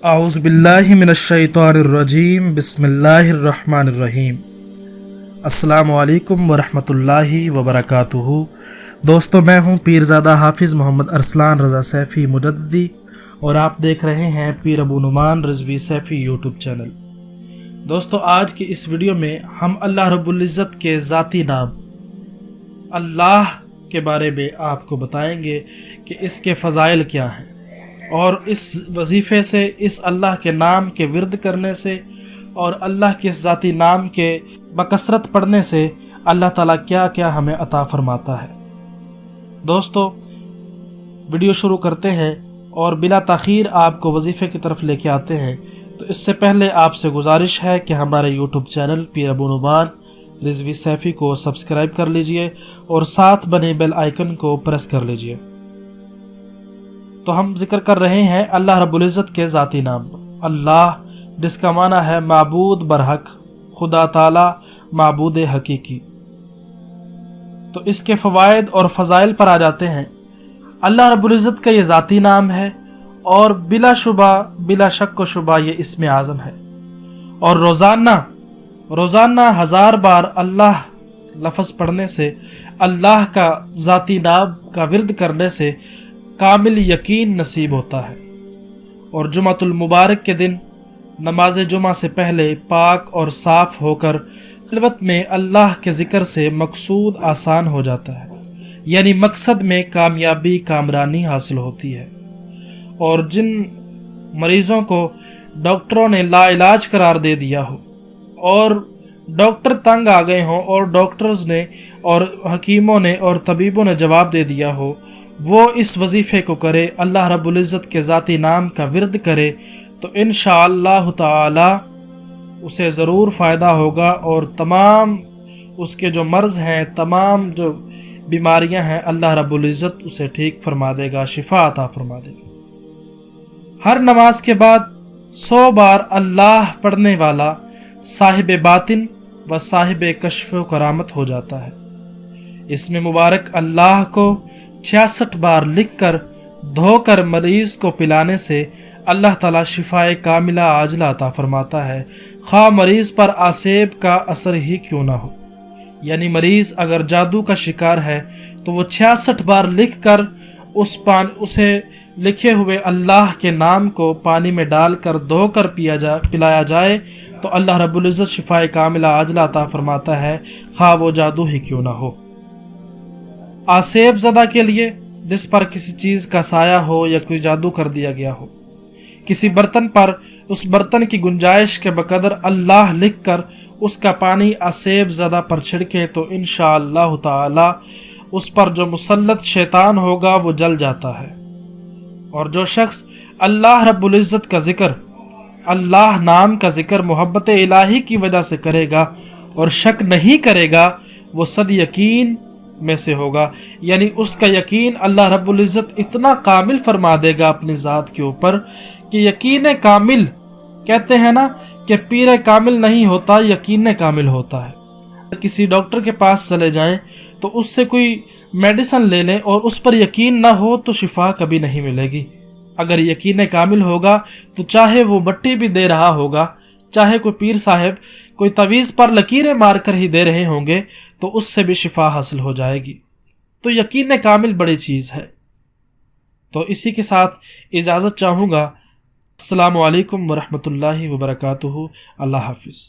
اعوذ باللہ من الشیطان الرجیم بسم اللہ الرحمن الرحیم۔ السلام علیکم ورحمۃ اللہ وبرکاتہ۔ دوستو، میں ہوں پیرزادہ حافظ محمد ارسلان رضا سیفی مجددی، اور آپ دیکھ رہے ہیں پیر ابو نعمان رضوی سیفی یوٹیوب چینل۔ دوستو، آج کی اس ویڈیو میں ہم اللہ رب العزت کے ذاتی نام اللہ کے بارے میں آپ کو بتائیں گے کہ اس کے فضائل کیا ہیں، اور اس وظیفے سے، اس اللہ کے نام کے ورد کرنے سے اور اللہ کے ذاتی نام کے بکثرت پڑھنے سے اللہ تعالیٰ کیا کیا ہمیں عطا فرماتا ہے۔ دوستو، ویڈیو شروع کرتے ہیں اور بلا تاخیر آپ کو وظیفے کی طرف لے کے آتے ہیں۔ تو اس سے پہلے آپ سے گزارش ہے کہ ہمارے یوٹیوب چینل پیر ابو نعمان رضوی سیفی کو سبسکرائب کر لیجئے اور ساتھ بنے بیل آئیکن کو پریس کر لیجئے۔ تو ہم ذکر کر رہے ہیں اللہ رب العزت کے ذاتی نام، اللہ، جس کا معنی ہے معبود برحق، خدا تعالی معبود حقیقی۔ تو اس کے فوائد اور فضائل پر آ جاتے ہیں۔ اللہ رب العزت کا یہ ذاتی نام ہے، اور بلا شبہ، بلا شک و شبہ یہ اسم اعظم ہے، اور روزانہ 1000 بار اللہ لفظ پڑھنے سے، اللہ کا ذاتی نام کا ورد کرنے سے کامل یقین نصیب ہوتا ہے۔ اور جمعۃ المبارک کے دن نماز جمعہ سے پہلے پاک اور صاف ہو کر خلوت میں اللہ کے ذکر سے مقصود آسان ہو جاتا ہے، یعنی مقصد میں کامیابی، کامرانی حاصل ہوتی ہے۔ اور جن مریضوں کو ڈاکٹروں نے لا علاج قرار دے دیا ہو، اور ڈاکٹر تنگ آ گئے ہوں، اور ڈاکٹرز نے اور حکیموں نے اور طبیبوں نے جواب دے دیا ہو، وہ اس وظیفے کو کرے، اللہ رب العزت کے ذاتی نام کا ورد کرے، تو انشاءاللہ تعالی اسے ضرور فائدہ ہوگا، اور تمام اس کے جو مرض ہیں، تمام جو بیماریاں ہیں، اللہ رب العزت اسے ٹھیک فرما دے گا، شفا عطا فرما دے گا۔ ہر نماز کے بعد 100 بار اللہ پڑھنے والا صاحب باطن و صاحب کشف و کرامت ہو جاتا ہے۔ اس میں مبارک اللہ کو 66 بار لکھ کر دھو کر مریض کو پلانے سے اللہ تعالیٰ شفائے کاملہ عاجلہ عطا فرماتا ہے، خواہ مریض پر آسیب کا اثر ہی کیوں نہ ہو۔ یعنی مریض اگر جادو کا شکار ہے تو وہ 66 بار لکھ کر اسے لکھے ہوئے اللہ کے نام کو پانی میں ڈال کر دھو کر پلایا جائے تو اللہ رب العزت شفائے کاملہ عاجلہ عطا فرماتا ہے، خواہ وہ جادو ہی کیوں نہ ہو۔ آسیب زدہ کے لیے، جس پر کسی چیز کا سایہ ہو یا کوئی جادو کر دیا گیا ہو، کسی برتن پر اس برتن کی گنجائش کے بقدر اللہ لکھ کر اس کا پانی آسیب زدہ پر چھڑکے تو انشاءاللہ تعالی اس پر جو مسلط شیطان ہوگا وہ جل جاتا ہے۔ اور جو شخص اللہ رب العزت کا ذکر، اللہ نام کا ذکر محبت الہی کی وجہ سے کرے گا اور شک نہیں کرے گا، وہ صد یقین میں سے ہوگا، یعنی اس کا یقین اللہ رب العزت اتنا کامل فرما دے گا اپنی ذات کے اوپر کہ یقین کامل، کہتے ہیں نا کہ پیر کامل نہیں ہوتا، یقین کامل ہوتا ہے۔ کسی ڈاکٹر کے پاس چلے جائیں تو اس سے کوئی میڈیسن لے لیں اور اس پر یقین نہ ہو تو شفا کبھی نہیں ملے گی۔ اگر یقین کامل ہوگا تو چاہے وہ بٹی بھی دے رہا ہوگا، چاہے کوئی پیر صاحب کوئی تعویذ پر لکیریں مار کر ہی دے رہے ہوں گے تو اس سے بھی شفا حاصل ہو جائے گی۔ تو یقین کامل بڑی چیز ہے۔ تو اسی کے ساتھ اجازت چاہوں گا۔ السلام علیکم ورحمۃ اللہ وبرکاتہ۔ اللہ حافظ۔